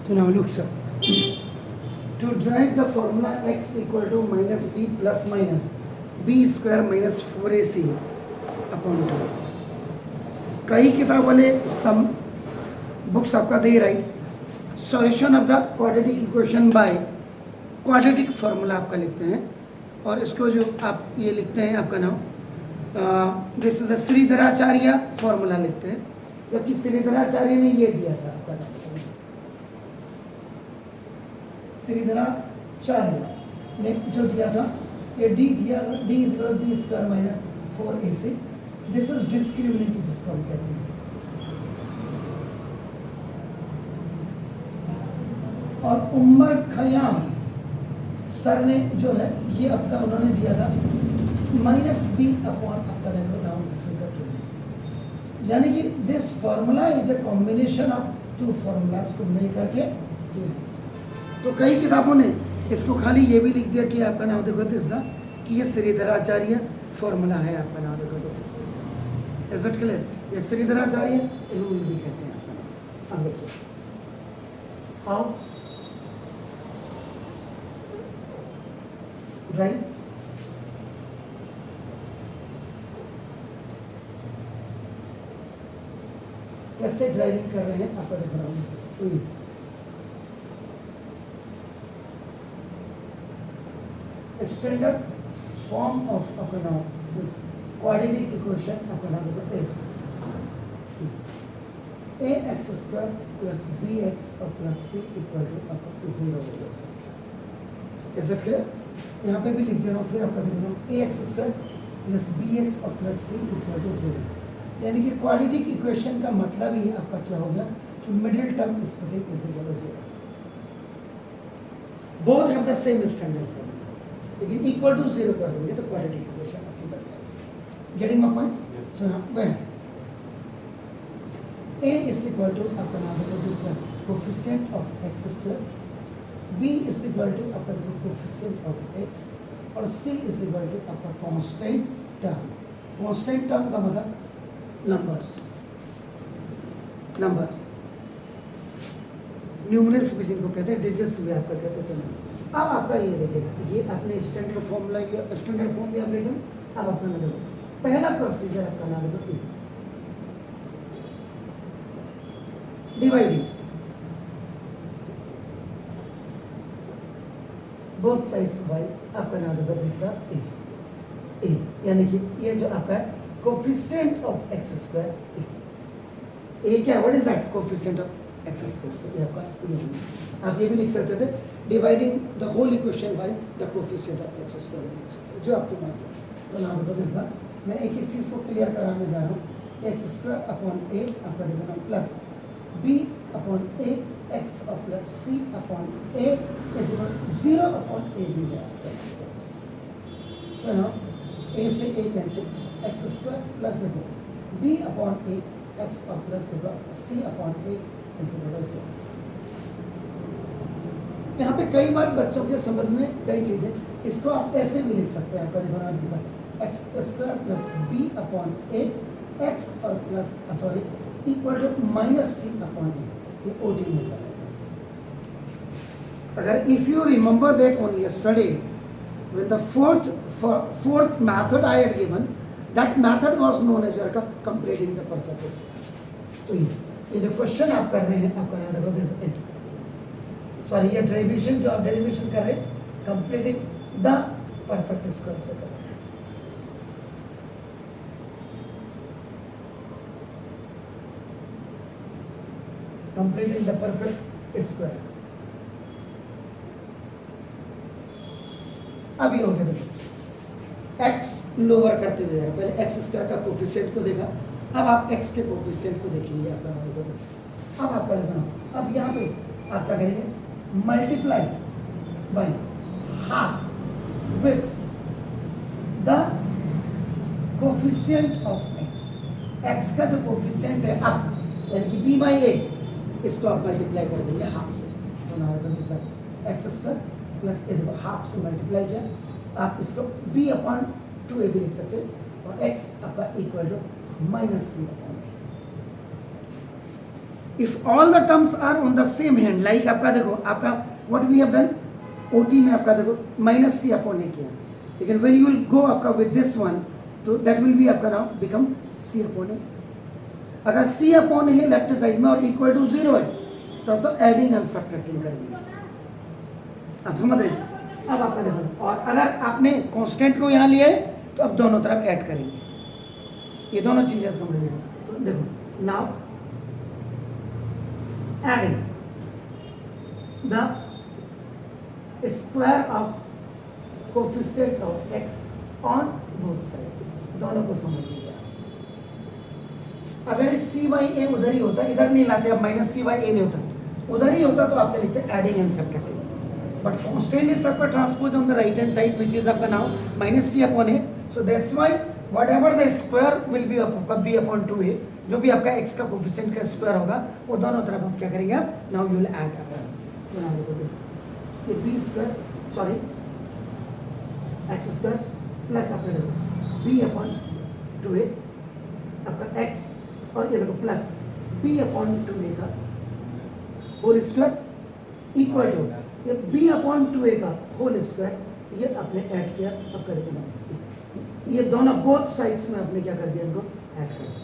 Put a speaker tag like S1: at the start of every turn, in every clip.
S1: तो now look sir, to drag the formula x equal to minus b plus minus b square minus 4ac upon 2. कई किताब वाले some books आपका the right solution of the quadratic equation by quadratic formula आपका लिखते हैं, और इसको जो आप ये लिखते हैं आपका नाम दिस इज श्रीधराचार्य फार्मूला लिखते हैं, जबकि श्रीधराचार्य ने ये दिया था आपका नाम श्रीधराचार्य ने जो दिया था ये डी दिया, D is equal B square minus 4ac. This is discriminant जिसको हम कहते हैं. और उमर खयाम सर ने जो है ये आपका उन्होंने दिया था माइनस बी अपॉन आपका नाउ दिस इज द, यानी कि this formula is a combination of to formulas को मिल करके. तो कई किताबों ने इसको खाली ये भी लिख दिया कि आपका नाम देखो दिशा कि ये श्रीधराचार्य फार्मूला है, आपका नाम देखो दिशा. Is it clear? ये श्रीधराचार्य रूल भी कहते हैं आपका नाम. अब देखिए हाउ राइट, कैसे ड्राइविंग कर रहे हैं आपका देख रहा हूँ. तो standard form of this quadratic equation is ax square plus bx plus c equal to 0. Is it clear? यहाँ पे भी लिख दे रहा हूँ, फिर आपका देख रहा हूँ ax square plus bx plus c equal to 0. यानी कि क्वाड्रेटिक इक्वेशन का मतलब ही आपका क्या हो गया कि middle term is equal to 0. Both have the same standard form, लेकिन इक्वल टू 0 कर देंगे तो क्वाड्रेटिक इक्वेशन आपकी बन जाएगी. Getting my points? So now when a is equal to आपका नाम देखो this coefficient of x square, b is equal to आपका देखो कोएफिशिएंट ऑफ x, और c इज इक्वल टू आपका कांस्टेंट टर्म. कांस्टेंट टर्म का मतलब नंबर्स न्यूमरल्स भी जिनको कहते हैं, डिजिट्स भी आपका कहते हैं. तो अब आपका ये देखिएगा, ये अपने स्टैंडर्ड फॉर्मूला स्टैंडर्ड फॉर्म भी आप रिटन. अब आपका नाम देखो पहला प्रोसीजर आपका नाम देखो डिवाइडिंग बोथ साइड्स बाय आपका नाम देखो दूसरा ए, यानी कि ये जो आपका coefficient of x square a क्या, what is that coefficient of x square. ये आपका आप ये भी लिख सकते थे dividing the whole equation by the coefficient of x square भी लिख सकते हैं, जो आपकी मर्जी है. तो नाम देखो दिस मैं एक एक चीज़ को क्लियर कराने जा रहा हूँ. x स्क्वायर अपॉन a आपका देखो ना plus b upon a x और plus c upon a is equal 0 upon a भी है. सो नाउ a से a cancel, x square plus देखो b अपॉन a x और प्लस देखो c upon a is equal 0. यहाँ पे कई बार बच्चों के समझ में कई चीज़ें, इसको आप ऐसे भी लिख सकते हैं. आपका देखो ना जैसा x square plus b upon a x और plus sorry equal to minus c upon a, ये ओ टी में चलेगा. अगर if you remember that on yesterday when the fourth method I had given, that method was known as your completing the perfect. तो ये जो क्वेश्चन आप कर रहे हैं आपका याद रखो दिस सॉरी ये डेरिवेशन जो आप डेरिवेशन कर रहे हैं कंप्लीटिंग द परफेक्ट स्क्वायर से कर रहे हैं. Completing the perfect square. अभी हो गया देखो x लोअर करते हुए जा रहा, पहले x स्क्वायर का कोएफिशिएंट को देखा, अब आप x के कोएफिशिएंट को देखेंगे आपका. अब आपका देखना, अब यहाँ पे आप क्या करेंगे multiply by half with the coefficient of x का जो कोएफिशिएंट है अब यानी कि b बाई a, इसको आप मल्टीप्लाई कर देंगे हाफ से. तो ना एक्स स्क्वायर प्लस ए हाफ से मल्टीप्लाई किया, आप इसको b अपॉन 2a भी लिख सकते हैं, और x आपका equal to minus c upon if all the terms are on the same hand, like आपका देखो आपका व्हाट वी हैव डन ओटी में आपका देखो माइनस सी अपॉन ए किया, लेकिन व्हेन यू विल गो आपका विद दिस वन तो दैट विल बी आपका नाउ बिकम सी अपॉन ए। अगर सी अपॉन ए लेफ्ट साइड में और इक्वल टू 0 है तब तो एडिंग एंड सब्ट्रैक्टिंग करेंगे, आप समझ रहे हैं। अब आपका देखो, और अगर आपने कांस्टेंट को यहाँ लिया है तो अब दोनों तरफ ऐड करेंगे, ये दोनों चीजें समझ लीजिए। तो देखो now adding the square of coefficient of x on both sides, दोनों को समझ लीजिए। अगर इस सी बाई ए उधर ही होता, इधर नहीं लाते, अब माइनस सी बाई ए नहीं होता, उधर ही होता तो आपके लिखते adding and subtracting, but constant is आपका transpose on the right hand side which is आपका now minus c upon a, so that's why whatever the square will be upon 2a, जो भी आपका x का कोफिशिएंट का square होगा वो दोनों तरफ हम क्या करेंगे, नाउ यू विल ऐड ये b square sorry x square plus आपका देखो b अपॉन 2a आपका x, और ये देखो प्लस b अपॉन 2a का होल स्क्वायर इक्वल टू ये b अपॉन 2a का होल स्क्वायर, ये आपने ऐड किया। अब कर देना ये दोनों बोथ साइड्स में आपने क्या कर दिया, इनको ऐड कर दिया।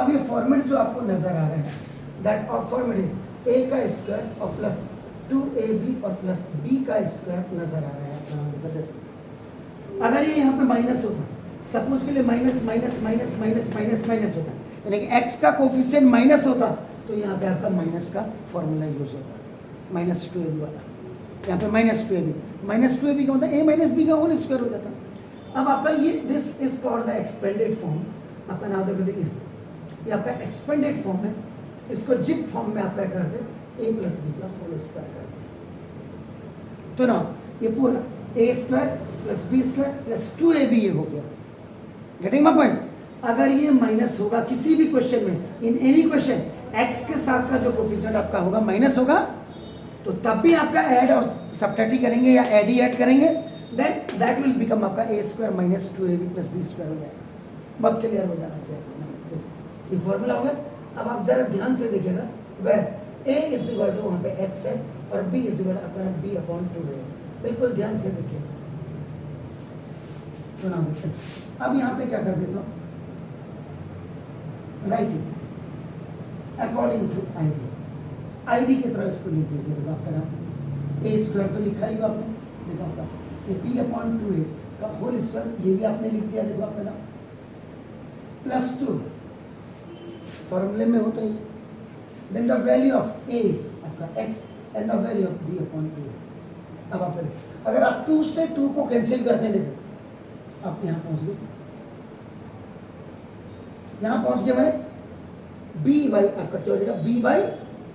S1: अब ये फॉर्मेट जो आपको नजर आ रहा है दैट ऑफ फॉर्मेट a का स्क्वायर और प्लस 2ab और प्लस b का स्क्वायर नजर आ रहा है अपना। अगर ये यहाँ पे माइनस होता, सपोज के लिए minus minus minus minus minus minus होता, यानी कि x का कोफिशिएंट माइनस होता तो यहाँ पे आपका माइनस का फॉर्मूला यूज होता, माइनस 2ab वाला, यहाँ पे माइनस 2ab, माइनस 2ab का मतलब a माइनस b का होल स्क्वायर हो जाता। अब आपका ये this is called the expanded form, आपका नाम देखो देखिए ये आपका एक्सपेंडेड फॉर्म है, इसको जिप फॉर्म में आप क्या करते हैं a प्लस बी का होल स्क्वायर करते हैं। तो ना ये पूरा a square plus b square plus 2ab ये हो गया, गेटिंग माय पॉइंट। अगर ये माइनस होगा किसी भी क्वेश्चन में, इन एनी क्वेश्चन x के साथ का जो कोफिशिएंट आपका होगा माइनस होगा तो तब भी आपका ऐड और सब्ट्रैक्ट करेंगे या ऐड ही ऐड करेंगे, देन दैट विल बिकम आपका a square minus 2ab plus b square हो जाएगा। बहुत क्लियर हो जाना चाहिए ये फॉर्मूला होगा। अब आप जरा ध्यान से देखिएगा, where a is equal to वहाँ पे x है और b इज इक्वल अपना b अपॉन 2 है, बिल्कुल ध्यान से देखिए। तो नाम देखते हैं। अब यहाँ पे क्या कर देता हूँ, राइट अकॉर्डिंग टू आईडी की तरह इसको लिख दीजिए। देखो आपका नाम a स्क्वायर तो लिखा ही आपने, देखो आपका ये b अपॉन 2a का होल स्क्वायर ये भी आपने लिख दिया, देखो आपका नाम प्लस 2 फॉर्मूले में होता ही, then the value of a is आपका x and the value of b upon 2। अब आप अगर आप 2 से 2 को कैंसिल करते हैं, देखो आप यहाँ पहुँच गए, यहाँ पहुँच गए मैं b बाई आपका क्या हो जाएगा b बाई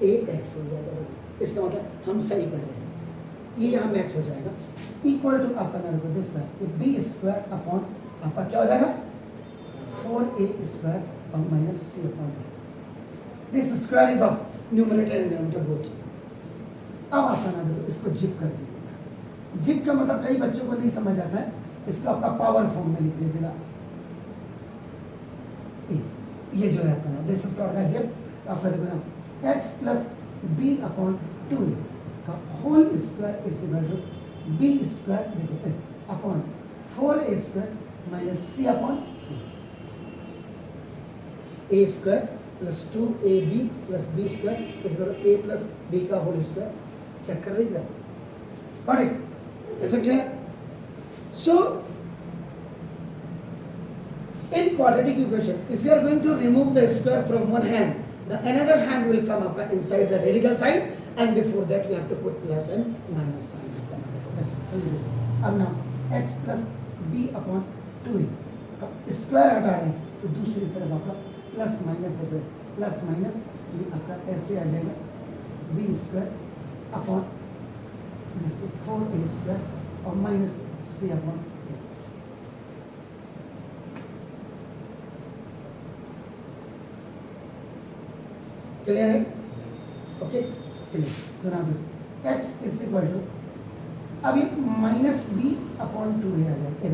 S1: a x हो जाएगा। इसका मतलब हम सही कर रहे हैं, ये यहाँ मैच हो जाएगा। इक्वल टू आपका ना देखो दिस b स्क्वायर अपॉन आपका क्या हो जाएगा 4a स्क्वायर और minus c upon a, this square is of numerator and denominator both. अब आपका ना देखो इसको जिप कर दीजिएगा। जिप का मतलब कई बच्चों को नहीं समझ आता है, इसको आपका पावर फॉर्म में लिख दीजिएगा। ये जो है आपका ना दिस इज कॉल्ड जिप, आपका देखो ना x प्लस b अपॉन 2 का whole square is equal to b square देखो upon 4a square minus c upon a square plus 2ab plus b square is equal to a plus b का whole square. Check कर लीजिए, got it, is it clear? So in quadratic equation, if you are going to remove the square from one hand, the another hand will come up inside the radical side, and before that you have to put plus and minus sign. अब now x plus b upon 2a का square हटा रहे हैं तो दूसरी तरफ आपका plus minus देखो, प्लस माइनस ये आपका ऐसे आ जाएगा b square upon 4a square और माइनस c अपॉन। क्लियर है? Okay clear. तो ना दो x इज इक्वल टू अब ये माइनस b अपॉन 2 आ जाएगा,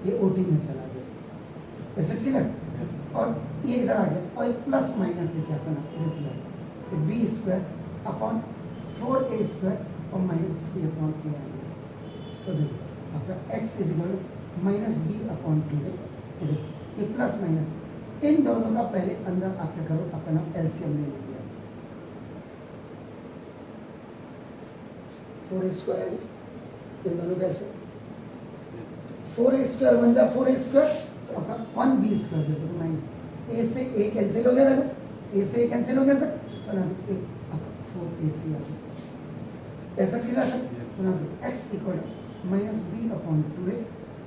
S1: ये ओ टी में चला गया, इज इट क्लियर? और ये इधर आ गया और प्लस माइनस देखिए आपका ना दिस है b square upon 4a square और माइनस सी अपॉन ए आ गया। तो देखो आपका x is equal minus b upon 2a, ये प्लस माइनस इन दोनों का पहले अंदर आप क्या करो अपना एलसीएम ले लीजिए। 4a स्क्वायर आ गया इन दोनों का एलसीएम, 4a स्क्वायर बन जा 4a स्क्वायर तो आपका 1b स्क्वायर दे दो माइनस ए से ए कैंसिल हो गया, देखो ए से ए कैंसिल हो गया सर, तो ना दो आपका 4ac आ गया। ऐसा क्लियर सर, तो ना दो x equal minus b upon 2a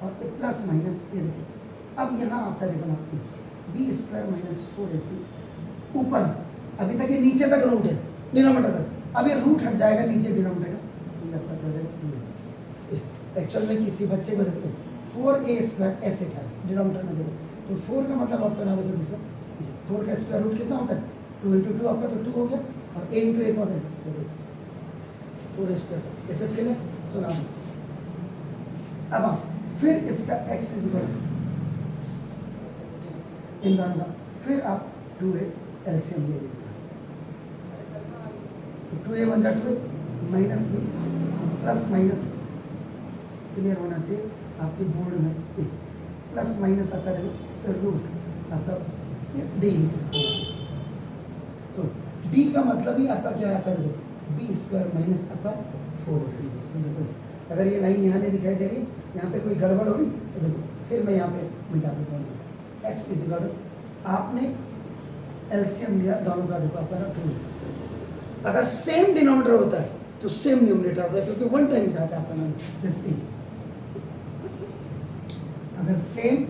S1: और ए प्लस माइनस ए देखिए। अब यहाँ आपका देखो ना बी स्क्वायर माइनस 4ac ऊपर, अभी तक ये नीचे तक रूट है डिनोमिनेटर तक, अब ये रूट हट जाएगा नीचे डिनोमिनेटर का, ये आपका एक्चुअल में किसी बच्चे को देखो 4a स्क्वायर ऐसे था डिनोमिनेटर में देखो, तो 4 का मतलब आपका ना देखो दूसरा 4 का स्क्वायर रूट कितना होता है 2 इंटू 2 आपका तो 2 हो गया और a इंटू एक होता है तो 4 स्क्वायर ऐसे के लिए तो ना। अब आप फिर इसका x इज इक्वल इन दोनों का फिर आप 2a एलसीएम ले लीजिए, तो 2a बन जा 2a minus b plus minus clear होना चाहिए आपके बोर्ड में ए प्लस माइनस आपका देखो रूट आपका डी लिख सकते हैं। तो डी का मतलब ही आपका क्या है आपका देखो बी स्क्वायर माइनस आपका 4ac। देखो अगर ये लाइन यहाँ नहीं दिखाई दे रही, यहाँ पे कोई गड़बड़ हो रही तो देखो फिर मैं यहाँ पे मिटा देता हूँ। एक्स इज इक्वल आपने एलसीएम लिया दोनों का देखो आपका 2, अगर सेम डिनोमिनेटर होता है तो सेम न्यूमरेटर आता है क्योंकि 1 टाइम्स आता है आपका नाम दिस ए। अगर सेम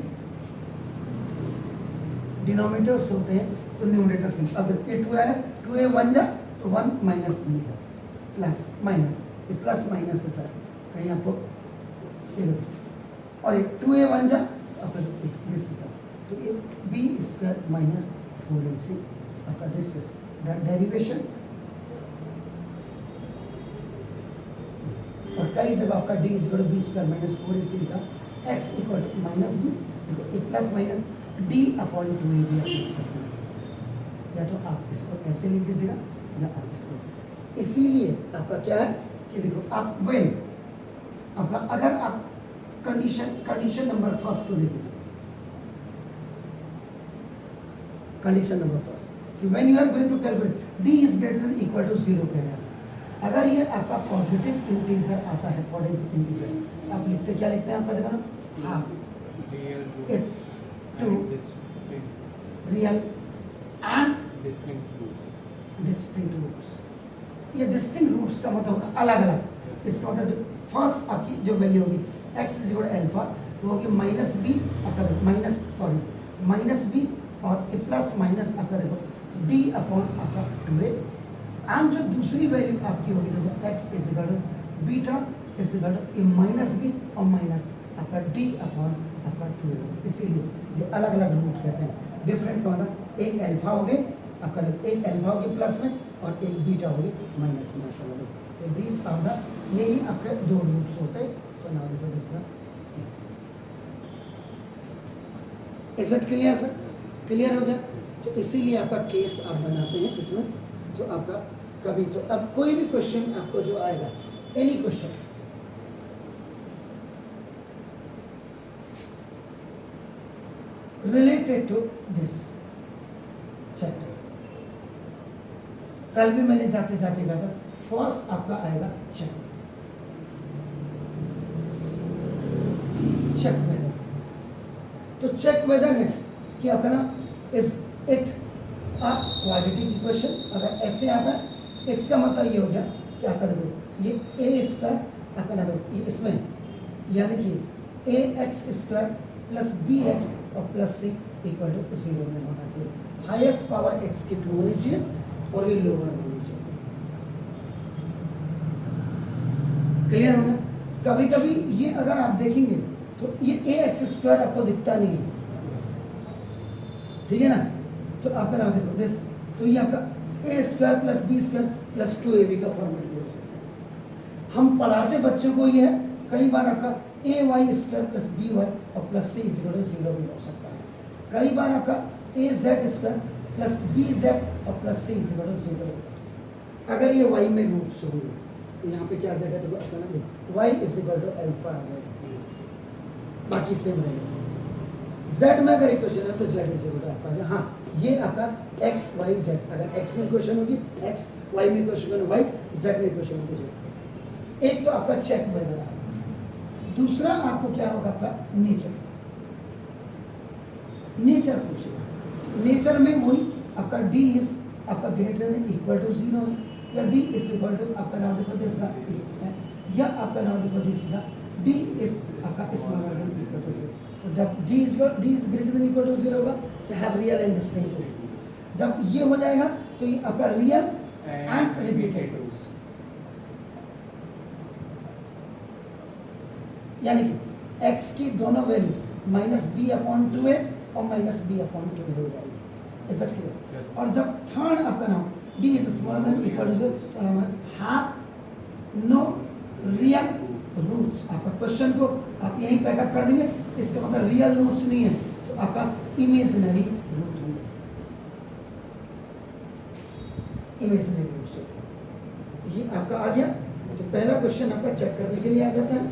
S1: डिनोमिनेटर्स होते हैं तो न्यूमरेटर सेम। अब ए 2 है 2a 1 जा तो 1 माइनस बी जा प्लस माइनस ये प्लस माइनस है सर कहीं आपको और ये 2a 1 जा आपका दिस तो ये बी स्क्वायर माइनस 4ac आपका दिस इज द डेरिवेशन। और कई जब आपका D is equal B square minus 4ac का x equal minus b a plus minus D upon 2a भी आप लिख सकते हैं, या तो आप इसको ऐसे लिख दीजिएगा या आप इसको, इसीलिए आपका क्या है कि देखो आप व्हेन आपका अगर आप कंडीशन नंबर फर्स्ट को देखिए, condition number first when you are going to calculate d is greater than equal to 0 कह रहा है। अगर ये आपका पॉजिटिव इंटीजर आता है पॉजिटिव इंटीजर आप लिखते क्या लिखते हैं आपका देखो ना हाँ it's two real and distinct roots. ये डिस्टिंक्ट रूट्स का मतलब होता है अलग अलग, इसका मतलब जो फर्स्ट आपकी जो वैल्यू होगी x is equal to alpha वो होगी माइनस बी आपका माइनस बी और ए प्लस माइनस आपका देखो डी अपॉन आपका 2a एंड जो दूसरी वैल्यू आपकी होगी देखो x is equal to beta is equal to a minus b और माइनस आपका डी अपॉन आपका 2a। इसीलिए ये अलग अलग रूट कहते हैं डिफरेंट का मतलब एक अल्फा हो गए आपका एक अल्फा होगी प्लस में और एक बीटा होगी माइनस में आपका। तो दिस आर द यही आपके दो रूट्स होते हैं। तो नाउ देखो दूसरा is it clear sir, clear हो गया। तो इसीलिए आपका केस आप बनाते हैं इसमें, तो आपका कभी तो अब कोई भी क्वेश्चन आपको जो आएगा any question related to this chapter, कल भी मैंने जाते जाते कहा था फर्स्ट आपका आएगा चेक वेदर। तो चेक वेदर है कि आपका ना is it a quadratic equation, अगर ऐसे आता है इसका मतलब ये हो गया कि आपका देखो ये ए स्क्वायर आपका ना देखो इसमें यानी कि a x square plus b x और प्लस सी इक्वल टू 0 में होना चाहिए। हाईएस्ट पावर एक्स की 2 होनी चाहिए और ये लोअर होनी चाहिए। क्लियर हो गया। कभी कभी ये अगर आप देखेंगे तो ये ए एक्स स्क्वायर आपको दिखता नहीं है, ठीक है ना। तो आपका नाम देखो दिस, तो ये आपका a square plus b square plus 2ab का फॉर्मेट भी हो सकता है। हम पढ़ाते बच्चों को ये है, कई बार आपका a y square plus b y और प्लस सी इक्वल टू 0 भी हो सकता है। कई बार आपका a z square plus b z और plus c is equal to 0। अगर ये y में रूट्स होंगे तो यहाँ पे क्या आ जाएगा, देखो अपना y is equal to alpha आ जाएगा, बाकी सेम रहेगा। z में अगर इक्वेशन है तो z इज इक्वल टू आपका हाँ ये आपका x y z, अगर x में इक्वेशन होगी x, y में इक्वेशन होगी y, z में इक्वेशन होगी z। एक तो आपका चेक बन रहा है, दूसरा आपको क्या होगा आपका नेचर, नेचर पूछेगा। नेचर में वही आपका d इज आपका ग्रेटर देन इक्वल टू 0 है, या d इज इक्वल टू आपका नाम देखो दिस है, या आपका नाम देखो दिस है d इज आपका स्मॉलर देन इक्वल टू 0। तो जब d is greater than equal to 0 होगा तो हैव रियल एंड डिस्टिंक्ट। जब ये हो जाएगा तो ये आपका रियल एंड रिपीटेड, यानी कि x की दोनों वैल्यू -b/2a और -b/2a हो जाएगी। Is that clear? और जब थर्ड आपका नाम d is smaller than equal to 0 तो नाम है हैव नो रियल रूट्स। आपका क्वेश्चन को आप यहीं पैकअप कर देंगे, इसका मतलब रियल रूट्स नहीं है तो आपका इमेजिनरी रूट होंगे, इमेजिनरी रूट्स होते हैं। ये आपका आ गया। तो पहला क्वेश्चन आपका चेक करने के लिए आ जाता है,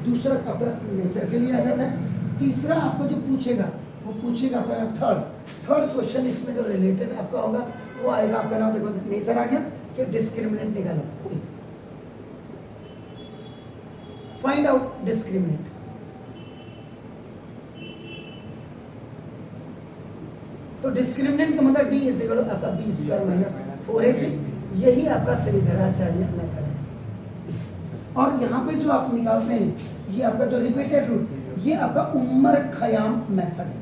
S1: दूसरा आपका नेचर के लिए आ जाता है, तीसरा आपको जो पूछेगा वो पूछेगा आपका थर्ड क्वेश्चन इसमें जो रिलेटेड आपका होगा वो आएगा आपका नाम देखो नेचर आ गया कि डिस्क्रिमिनेंट निकालो, फाइंड आउट डिस्क्रिमिनेंट। तो डिस्क्रिमिनेंट का मतलब d इज इक्वल टू आपका b स्क्वायर माइनस 4ac, यही आपका श्रीधराचार्य मेथड है। और यहाँ पे जो आप निकालते हैं ये आपका जो रिपीटेड रूट, ये आपका उमर खयाम मेथड है।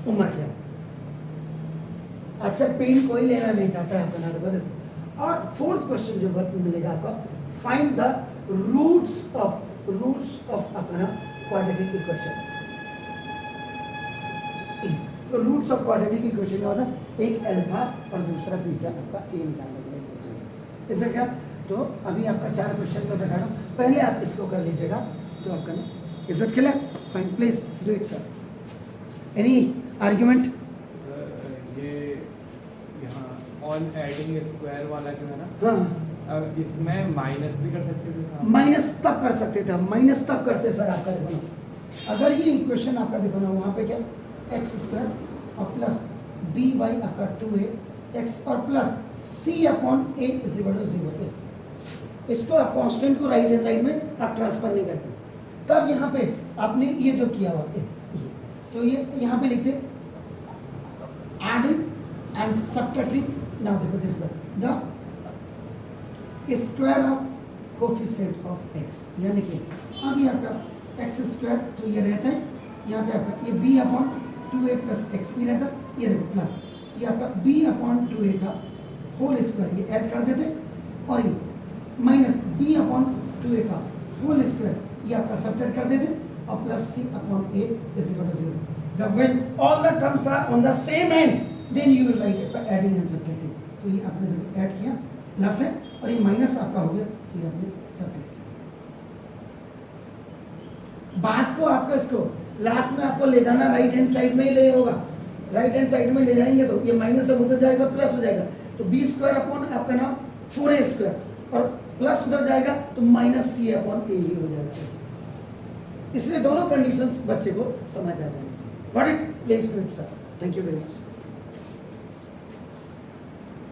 S1: उमर खयाम आजकल पेन कोई लेना नहीं चाहता है आपका नाम। और फोर्थ क्वेश्चन जो मिलेगा आपका फाइंड द रूट्स ऑफ अपना क्वाड्रेटिक इक्वेशन। तो रूट्स ऑफ क्वाड्रेटिक इक्वेशन क्या होता है, एक अल्फा और दूसरा बीटा आपका ए निकालने के लिए पूछेगा। इससे क्या, तो अभी आपका 4 क्वेश्चन मैं बता रहा हूँ, पहले आप इसको कर लीजिएगा तो आपका ना is it clear? Fine, please do it sir. Any argument?
S2: Sir ये यहाँ ऑन एडिंग स्क्वायर वाला जो है ना,
S1: हाँ,
S2: इसमें माइनस भी कर सकते थे सर?
S1: माइनस तब कर सकते थे, माइनस तब करते सर आपका देखो ना, अगर ये इक्वेशन आपका देखो ना वहाँ पे क्या एक्स स्क्वायर और प्लस बी बाई आपका 2a एक्स और plus c/a is equal to 0a। इसको आप कांस्टेंट को राइट हैंड साइड में आप ट्रांसफर नहीं करते, तब यहाँ पे आपने ये जो किया हुआ तो ये यहाँ पे लिखते एडिंग एंड सब्ट्रैक्टिंग। नाउ देखो this the square of coefficient of x, यानी कि अभी आपका एक्स स्क्वायर तो ये रहता है, यहाँ पे आपका ये b/2a प्लस एक्स भी रहता है, ये देखो प्लस ये आपका b/2a का होल स्क्वायर ये ऐड कर देते, और ये माइनस b/2a का होल स्क्वायर ये आपका सब्ट्रैक्ट कर देते, और plus c/a is equal to 0। जब when all the terms are on the same end then you will write it by adding and subtracting. तो ये आपने देखो ऐड किया, प्लस है और ये माइनस आपका हो गया, तो ये आपने सब्ट्रैक्ट किया। बात को आपको इसको लास्ट में आपको ले जाना राइट हैंड साइड में ही ले होगा, राइट हैंड साइड में ले जाएंगे तो ये माइनस अब उधर जाएगा प्लस हो जाएगा, तो b स्क्वायर अपॉन आपका नाम 4a स्क्वायर और प्लस उधर जाएगा तो माइनस c/a ही हो जाएगा। इसलिए दोनों कंडीशंस बच्चे को समझ आ जानी चाहिए। What it please sir, thank you very much.